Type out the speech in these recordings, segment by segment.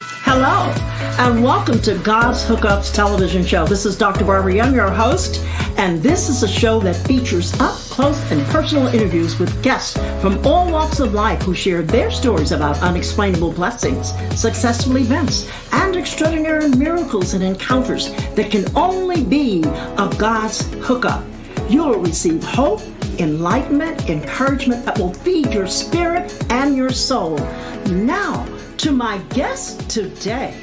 Hello, and welcome to God's Hookups television show. This is Dr. Barbara Young, your host, and this is a show that features up close and personal interviews with guests from all walks of life who share their stories about unexplainable blessings, successful events, and extraordinary miracles and encounters that can only be of God's hookup. You will receive hope, enlightenment, encouragement that will feed your spirit and your soul. Now, to my guest today.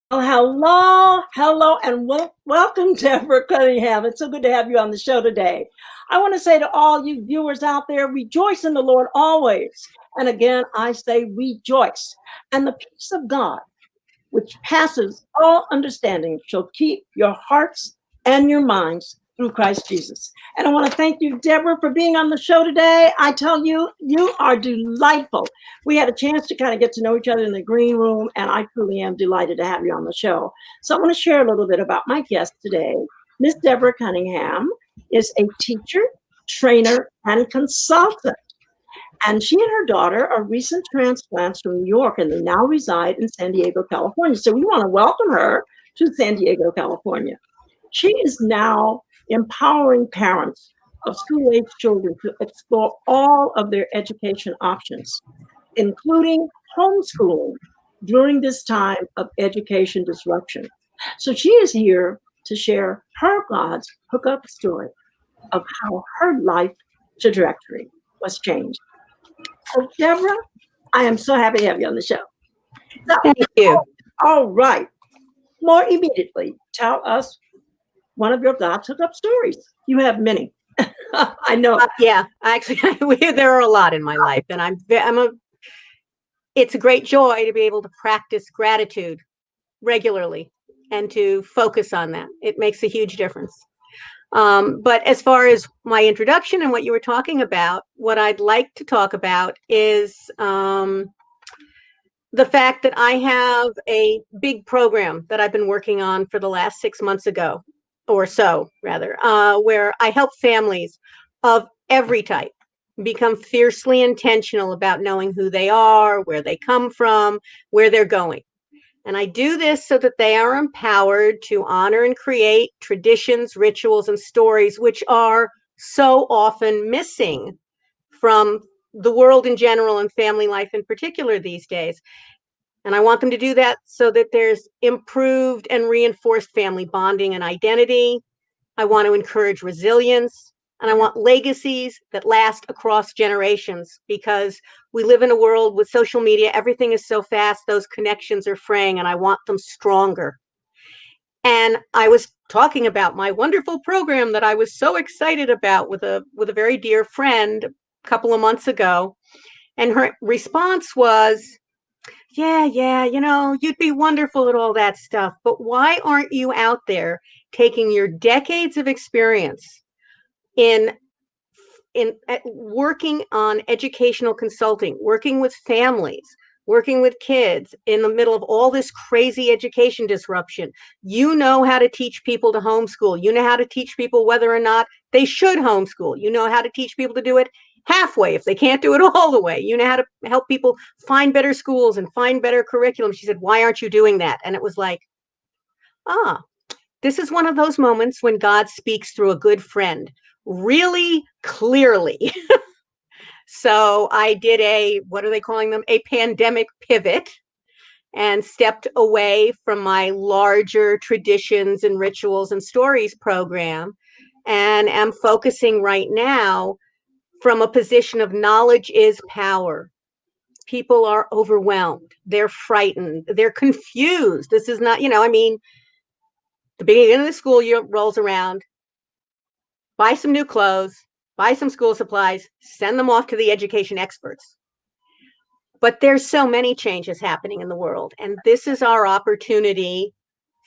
Well, hello, and welcome, Deborah Cunningham. It's so good to have you on the show today. I want to say to all you viewers out there, rejoice in the Lord always. And again, I say rejoice. And the peace of God, which passes all understanding, shall keep your hearts and your minds through Christ Jesus. And I want to thank you, Deborah, for being on the show today. I tell you, you are delightful. We had a chance to kind of get to know each other in the green room, and I truly am delighted to have you on the show. So I want to share a little bit about my guest today. Miss Deborah Cunningham is a teacher, trainer, and consultant. And she and her daughter are recent transplants from New York, and they now reside in San Diego, California. So we want to welcome her to San Diego, California. She is now empowering parents of school-age children to explore all of their education options, including homeschooling during this time of education disruption. So she is here to share her God's hookup story of how her life trajectory was changed. So Deborah, I am so happy to have you on the show. So, thank you. All right. More immediately, tell us one of your God's hookup stories. You have many. I know. Yeah, actually, there are a lot in my life, and it's a great joy to be able to practice gratitude regularly and to focus on that. It makes a huge difference. But as far as my introduction and what you were talking about, what I'd like to talk about is the fact that I have a big program that I've been working on for the last 6 months ago, or so rather, where I help families of every type become fiercely intentional about knowing who they are, where they come from, where they're going. And I do this so that they are empowered to honor and create traditions, rituals, and stories which are so often missing from the world in general and family life in particular these days. And I want them to do that so that there's improved and reinforced family bonding and identity. I want to encourage resilience, and I want legacies that last across generations, because we live in a world with social media. Everything is so fast. Those connections are fraying, and I want them stronger. And I was talking about my wonderful program that I was so excited about with a very dear friend a couple of months ago. And her response was, yeah, you'd be wonderful at all that stuff, but why aren't you out there taking your decades of experience in working on educational consulting, working with families, working with kids in the middle of all this crazy education disruption? You know how to teach people to homeschool. You know how to teach people whether or not they should homeschool. You know how to teach people to do it halfway if they can't do it all the way. You know how to help people find better schools and find better curriculum. She said, why aren't you doing that? And it was like, this is one of those moments when God speaks through a good friend really clearly. So I did what are they calling them? A pandemic pivot, and stepped away from my larger traditions and rituals and stories program, and am focusing right now from a position of knowledge is power. People are overwhelmed. They're frightened. They're confused. This is not, the beginning of the school year rolls around. Buy some new clothes, buy some school supplies, send them off to the education experts. But there's so many changes happening in the world. And this is our opportunity,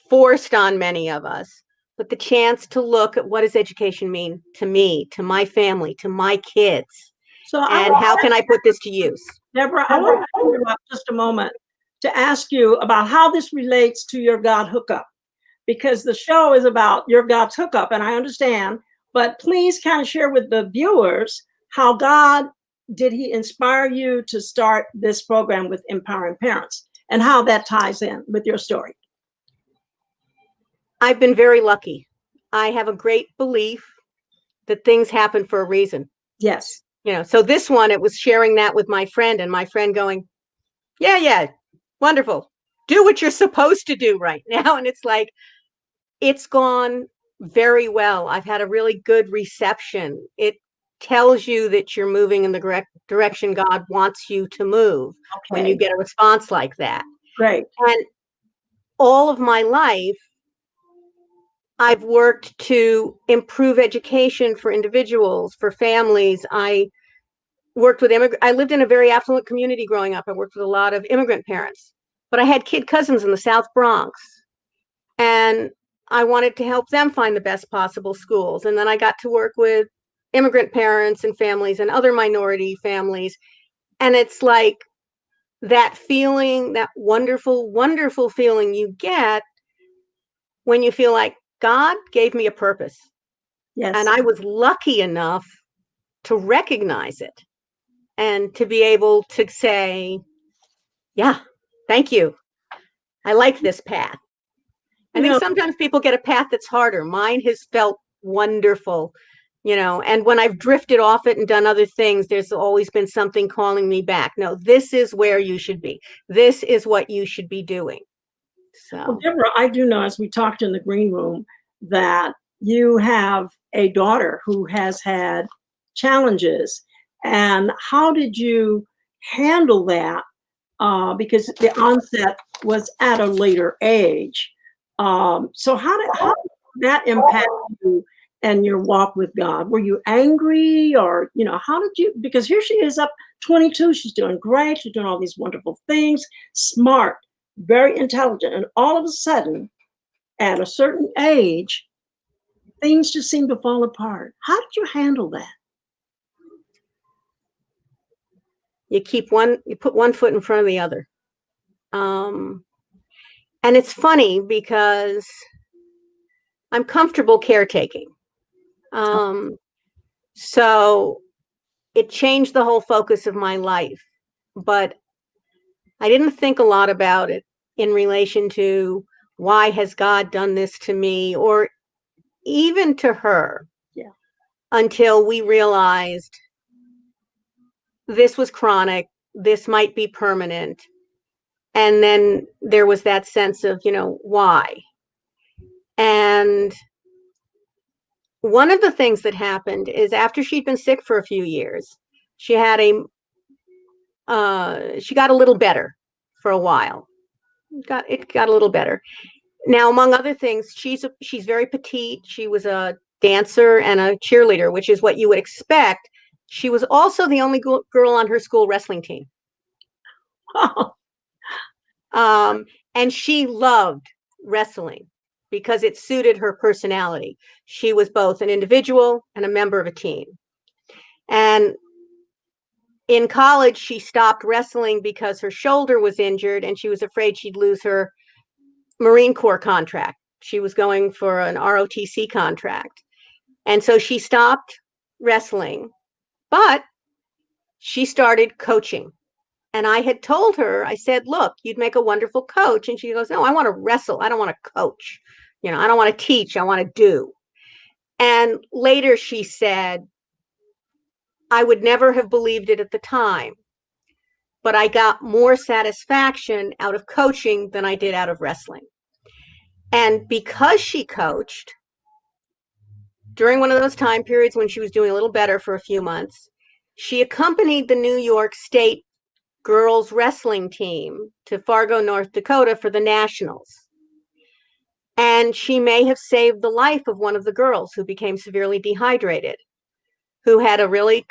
forced on many of us, but the chance to look at what does education mean to me, to my family, to my kids, and how can I put this to use? Deborah, I want to interrupt just a moment to ask you about how this relates to your God hookup, because the show is about your God's hookup, and I understand, but please kind of share with the viewers how God did he inspire you to start this program with Empowering Parents, and how that ties in with your story? I've been very lucky. I have a great belief that things happen for a reason. Yes. So this one, it was sharing that with my friend, and my friend going, yeah, wonderful. Do what you're supposed to do right now. And it's like, it's gone very well. I've had a really good reception. It tells you that you're moving in the direction God wants you to move when you Okay. get a response like that. Great. And all of my life, I've worked to improve education for individuals, for families. I worked with I lived in a very affluent community growing up. I worked with a lot of immigrant parents, but I had kid cousins in the South Bronx, and I wanted to help them find the best possible schools. And then I got to work with immigrant parents and families and other minority families. And it's like that feeling, that wonderful, wonderful feeling you get when you feel like God gave me a purpose. And Yes. I was lucky enough to recognize it and to be able to say, yeah, thank you. I like this path. I You think know, sometimes people get a path that's harder. Mine has felt wonderful, and when I've drifted off it and done other things, there's always been something calling me back. No, this is where you should be. This is what you should be doing. well, So, Deborah, I do know, as we talked in the green room, that you have a daughter who has had challenges. And how did you handle that? Because the onset was at a later age. So how did that impact you and your walk with God? Were you angry, or how did you? Because here she is, up 22. She's doing great. She's doing all these wonderful things. Smart, very intelligent, and all of a sudden, at a certain age, things just seem to fall apart. How did you handle that? you put one foot in front of the other. And it's funny because I'm comfortable caretaking. So it changed the whole focus of my life, but I didn't think a lot about it in relation to why has God done this to me, or even to her, Yeah. until we realized this was chronic, this might be permanent. And then there was that sense of, why? And one of the things that happened is, after she'd been sick for a few years, she had she got a little better for a while. It got a little better. Now, among other things, she's very petite. She was a dancer and a cheerleader, which is what you would expect. She was also the only girl on her school wrestling team. And she loved wrestling because it suited her personality. She was both an individual and a member of a team. And in college, she stopped wrestling because her shoulder was injured and she was afraid she'd lose her Marine Corps contract. She was going for an ROTC contract. And so she stopped wrestling, but she started coaching. And I had told her, I said, look, you'd make a wonderful coach. And she goes, no, I want to wrestle. I don't want to coach. I don't want to teach. I want to do. And later she said, I would never have believed it at the time, but I got more satisfaction out of coaching than I did out of wrestling. And because she coached during one of those time periods when she was doing a little better for a few months, she accompanied the New York State girls wrestling team to Fargo, North Dakota for the Nationals. And she may have saved the life of one of the girls who became severely dehydrated, who had a really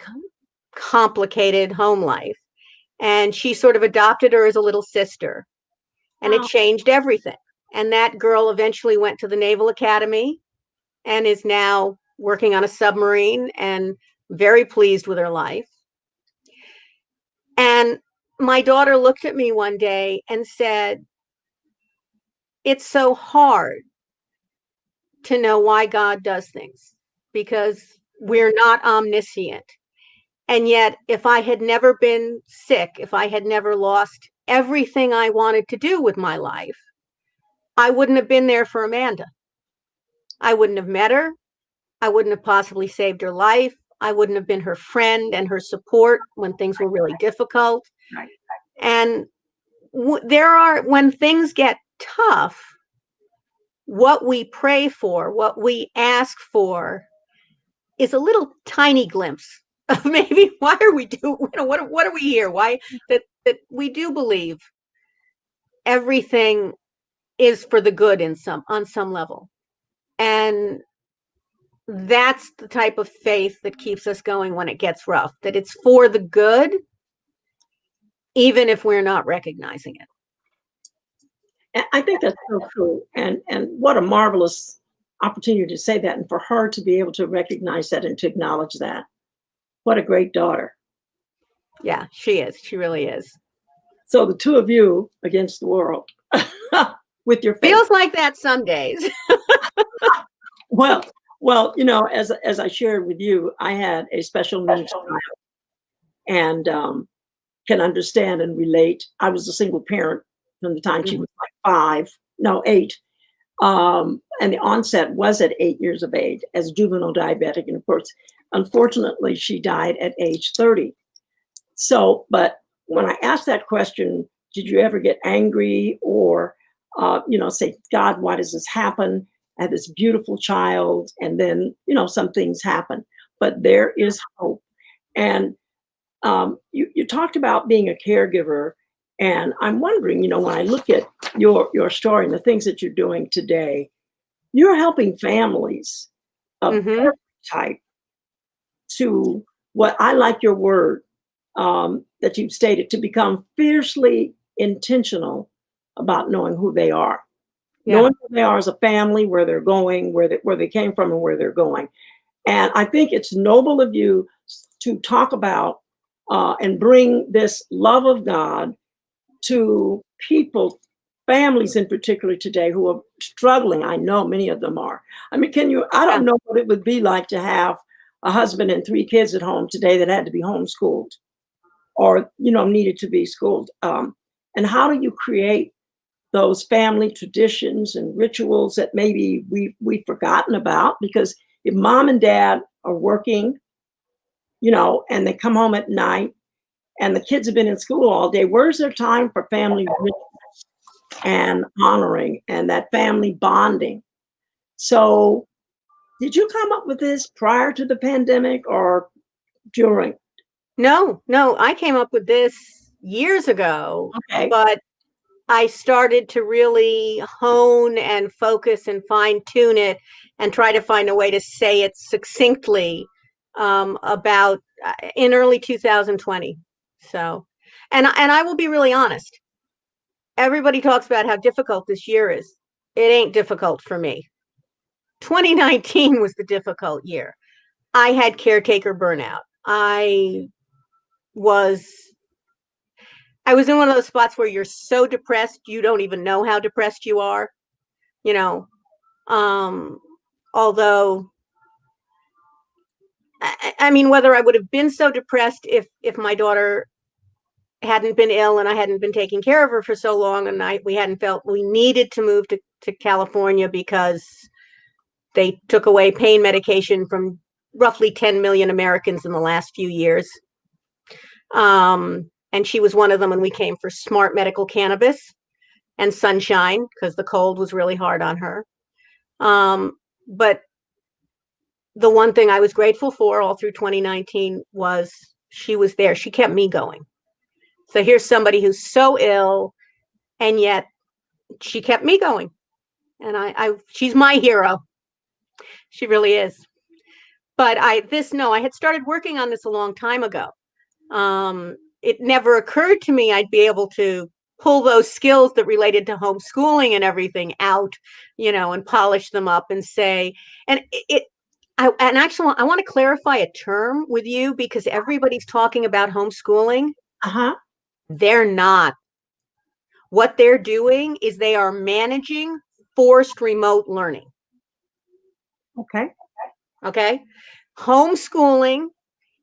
complicated home life. And she sort of adopted her as a little sister. And it changed everything. And that girl eventually went to the Naval Academy and is now working on a submarine and very pleased with her life. And my daughter looked at me one day and said, it's so hard to know why God does things because we're not omniscient. And yet, if I had never been sick, if I had never lost everything I wanted to do with my life, I wouldn't have been there for Amanda. I wouldn't have met her. I wouldn't have possibly saved her life. I wouldn't have been her friend and her support when things were really difficult. Right. And when things get tough, what we pray for, what we ask for, is a little tiny glimpse of maybe why are we what are we here? Why that we do believe everything is for the good on some level. And that's the type of faith that keeps us going when it gets rough, that it's for the good, even if we're not recognizing it. And I think that's so true. And what a marvelous opportunity to say that, and for her to be able to recognize that and to acknowledge that. What a great daughter. Yeah, she is. She really is. So the two of you against the world with your faith. Feels like that some days. Well, as I shared with you, I had a special needs child, and can understand and relate. I was a single parent from the time she was like 8. And the onset was at 8 years of age as juvenile diabetic. And of course, unfortunately, she died at age 30. So, but when I asked that question, did you ever get angry or, say, God, why does this happen? I had this beautiful child, and then, some things happen, but there is hope. And you talked about being a caregiver, and I'm wondering, when I look at your story and the things that you're doing today, you're helping families of every type to what I like your word that you've stated, to become fiercely intentional about knowing who they are, knowing who they are as a family, where they're going, where they came from, and where they're going. And I think it's noble of you to talk about and bring this love of God to people, families in particular today who are struggling. I know many of them are. I mean, I don't know what it would be like to have a husband and 3 kids at home today that had to be homeschooled or, needed to be schooled. And how do you create those family traditions and rituals that maybe we've forgotten about? Because if mom and dad are working, and they come home at night and the kids have been in school all day, where's their time for family rituals and honoring and that family bonding? So did you come up with this prior to the pandemic or during? No, I came up with this years ago, Okay. but I started to really hone and focus and fine tune it and try to find a way to say it succinctly about in early 2020. So, and I will be really honest. Everybody talks about how difficult this year is. It ain't difficult for me. 2019 was the difficult year. I had caretaker burnout. I was in one of those spots where you're so depressed you don't even know how depressed you are, although I mean, whether I would have been so depressed if my daughter hadn't been ill and I hadn't been taking care of her for so long, and we hadn't felt we needed to move to California because they took away pain medication from roughly 10 million Americans in the last few years. And she was one of them when we came for smart medical cannabis and sunshine because the cold was really hard on her. But the one thing I was grateful for all through 2019 was she was there. She kept me going. So here's somebody who's so ill, and yet she kept me going. And she's my hero. She really is. But I had started working on this a long time ago. It never occurred to me I'd be able to pull those skills that related to homeschooling and everything out, and polish them up and say, and I want to clarify a term with you because everybody's talking about homeschooling. They're not. What they're doing is they are managing forced remote learning. Okay. Okay. Homeschooling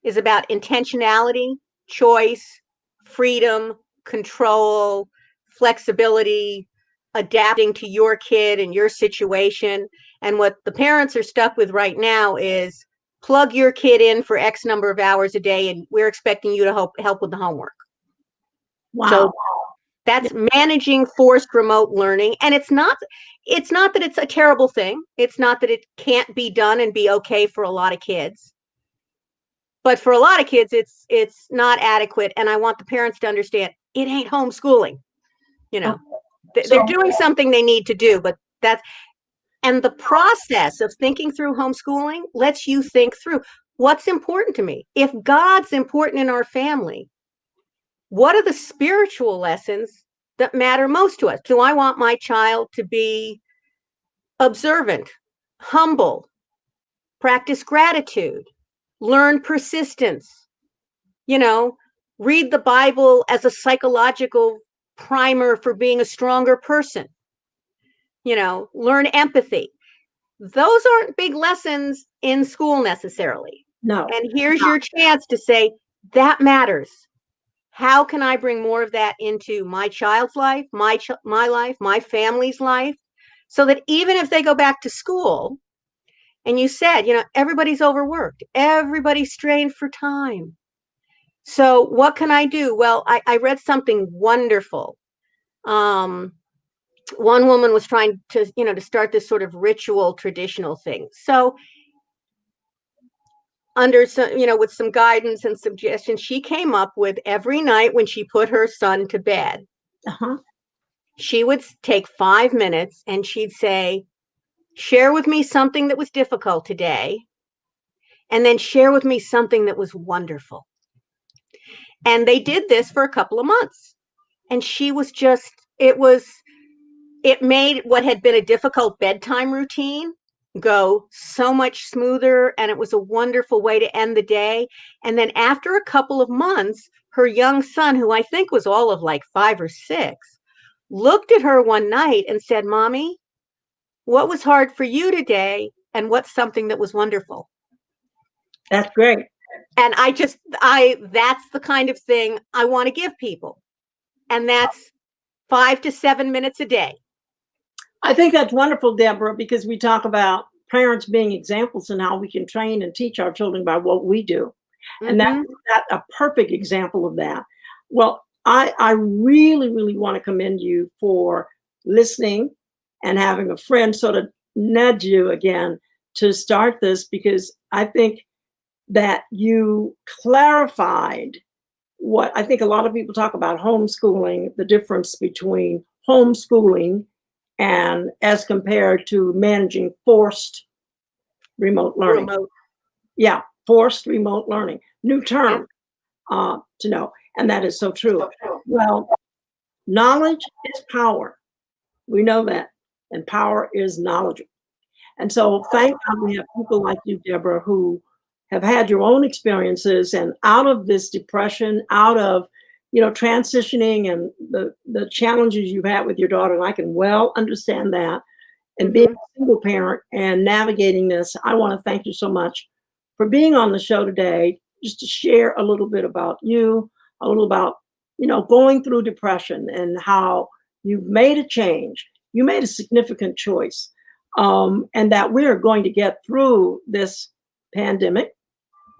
is about intentionality, choice, freedom, control, flexibility, adapting to your kid and your situation. And what the parents are stuck with right now is plug your kid in for X number of hours a day, and we're expecting you to help with the homework. Wow. So that's managing forced remote learning. And it's not that it's a terrible thing. It's not that it can't be done and be okay for a lot of kids. But for a lot of kids, it's not adequate. And I want the parents to understand it ain't homeschooling. You know, they're doing something they need to do, but and the process of thinking through homeschooling lets you think through what's important to me. If God's important in our family, what are the spiritual lessons that matter most to us? Do I want my child to be observant, humble, practice gratitude, learn persistence, read the Bible as a psychological primer for being a stronger person, learn empathy? Those aren't big lessons in school necessarily. No. And here's your chance to say, that matters. How can I bring more of that into my child's life, my life, my family's life, so that even if they go back to school, and you said, everybody's overworked, everybody's strained for time. So what can I do? Well, I read something wonderful. One woman was trying to start this sort of ritual traditional thing. So under some, with some guidance and suggestions, she came up with every night when she put her son to bed, she would take 5 minutes and she'd say, share with me something that was difficult today, and then share with me something that was wonderful. And they did this for a couple of months. And she was it made what had been a difficult bedtime routine go so much smoother, and it was a wonderful way to end the day. And then after a couple of months, her young son, who I think was all of like 5 or 6, looked at her one night and said, Mommy, what was hard for you today, and what's something that was wonderful? That's great. And that's the kind of thing I want to give people. And that's 5 to 7 minutes a day. I think that's wonderful, Deborah, because we talk about parents being examples and how we can train and teach our children by what we do. And that's a perfect example of that. Well, I really, really want to commend you for listening and having a friend sort of nudge you again to start this, because I think that you clarified what I think a lot of people talk about homeschooling, the difference between homeschooling and as compared to managing forced remote learning. Yeah, forced remote learning. New term to know. And that is so true. Well, knowledge is power. We know that. And power is knowledge. And so thank God we have people like you, Deborah, who have had your own experiences and out of this depression, out of transitioning and the challenges you've had with your daughter. And I can well understand that. And being a single parent and navigating this, I want to thank you so much for being on the show today, just to share a little bit about you, a little about, going through depression and how you've made a change. You made a significant choice, and that we're going to get through this pandemic,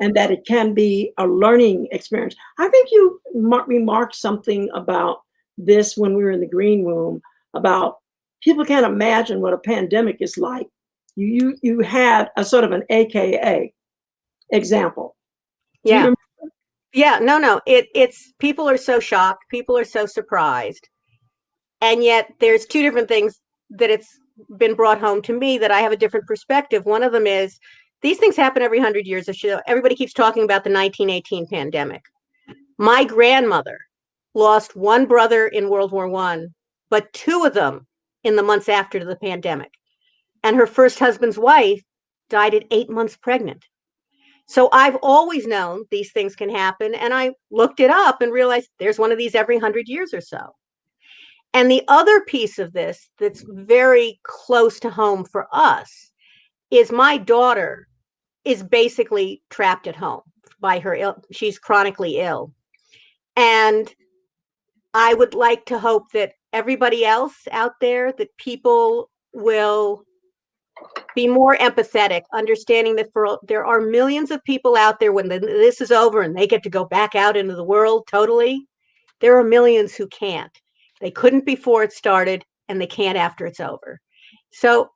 and that it can be a learning experience. I think you remarked something about this when we were in the green room, about people can't imagine what a pandemic is like. You had a sort of an AKA example. Yeah. Yeah, no. It's people are so shocked, people are so surprised. And yet there's two different things that it's been brought home to me that I have a different perspective. One of them is these things happen every 100 years. Everybody keeps talking about the 1918 pandemic. My grandmother lost one brother in World War I, but 2 of them in the months after the pandemic. And her first husband's wife died at 8 months pregnant. So I've always known these things can happen. And I looked it up and realized there's one of these every 100 years or so. And the other piece of this that's very close to home for us is my daughter is basically trapped at home by she's chronically ill. And I would like to hope that everybody else out there, that people will be more empathetic, understanding that there are millions of people out there when this is over and they get to go back out into the world totally. There are millions who can't. They couldn't before it started, and they can't after it's over. So,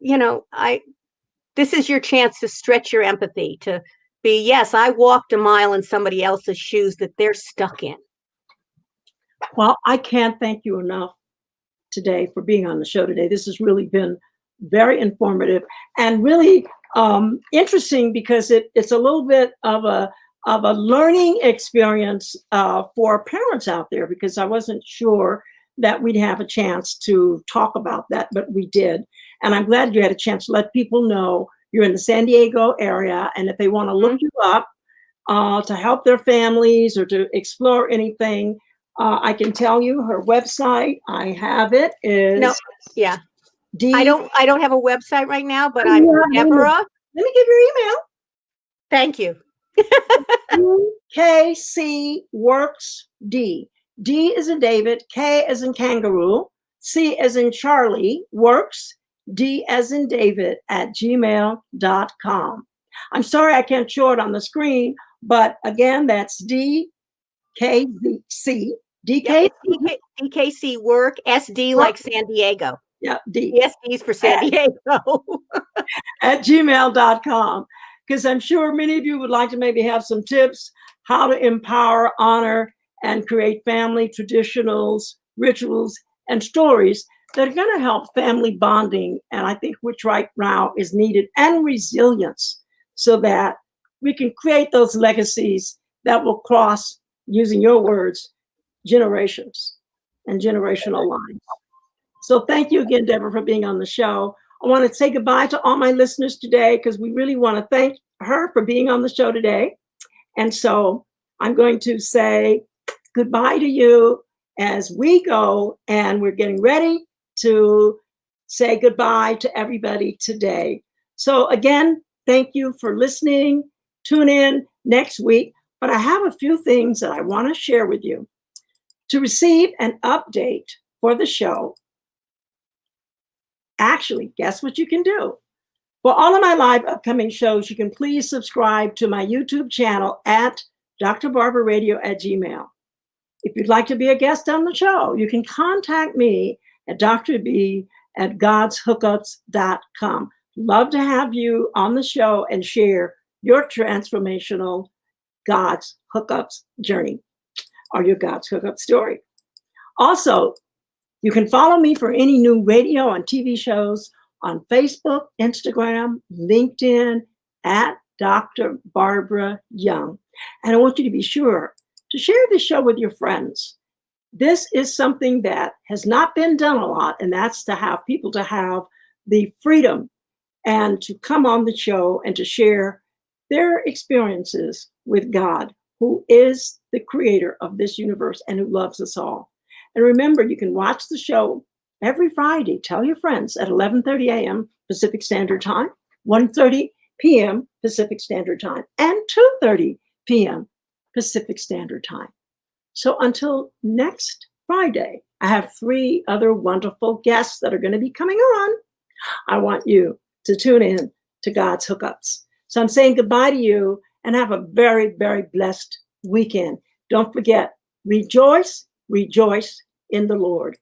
this is your chance to stretch your empathy, to be, yes, I walked a mile in somebody else's shoes that they're stuck in. Well, I can't thank you enough today for being on the show today. This has really been very informative and really interesting, because it's a little bit of a learning experience for parents out there, because I wasn't sure that we'd have a chance to talk about that, but we did. And I'm glad you had a chance to let people know you're in the San Diego area, and if they want to look you up to help their families or to explore anything, I can tell you her website. I have it. I don't have a website right now, but I'm Deborah. Let me give your email. Thank you. KC Works D. D as in David, K as in kangaroo, C as in Charlie, Works, D as in David @gmail.com. I'm sorry I can't show it on the screen, but again, that's DKC. DKC Work, SD like San Diego. Yeah, D. SD's for San Diego. @gmail.com. Because I'm sure many of you would like to maybe have some tips how to empower, honor, and create family traditionals, rituals, and stories that are going to help family bonding, and I think which right now is needed, and resilience, so that we can create those legacies that will cross, using your words, generations and generational lines. So thank you again, Deborah, for being on the show. I want to say goodbye to all my listeners today, because we really want to thank her for being on the show today. And so I'm going to say goodbye to you as we go, and we're getting ready to say goodbye to everybody today. So again, thank you for listening. Tune in next week. But I have a few things that I want to share with you. To receive an update for the show, actually, guess what you can do? For all of my live upcoming shows, you can please subscribe to my YouTube channel at drbarbaradio@gmail. If you'd like to be a guest on the show, you can contact me at drb@godshookups.com. Love to have you on the show and share your transformational God's Hookups journey, or your God's Hookup story. Also, you can follow me for any new radio and TV shows on Facebook, Instagram, LinkedIn, at Dr. Barbara Young. And I want you to be sure to share this show with your friends. This is something that has not been done a lot, and that's to have people to have the freedom and to come on the show and to share their experiences with God, who is the creator of this universe and who loves us all. And remember, you can watch the show every Friday. Tell your friends at 11:30 a.m. Pacific Standard Time, 1:30 p.m. Pacific Standard Time, and 2:30 p.m. Pacific Standard Time. So until next Friday, I have 3 other wonderful guests that are going to be coming on. I want you to tune in to God's Hookups. So I'm saying goodbye to you, and have a very, very blessed weekend. Don't forget, rejoice in the Lord.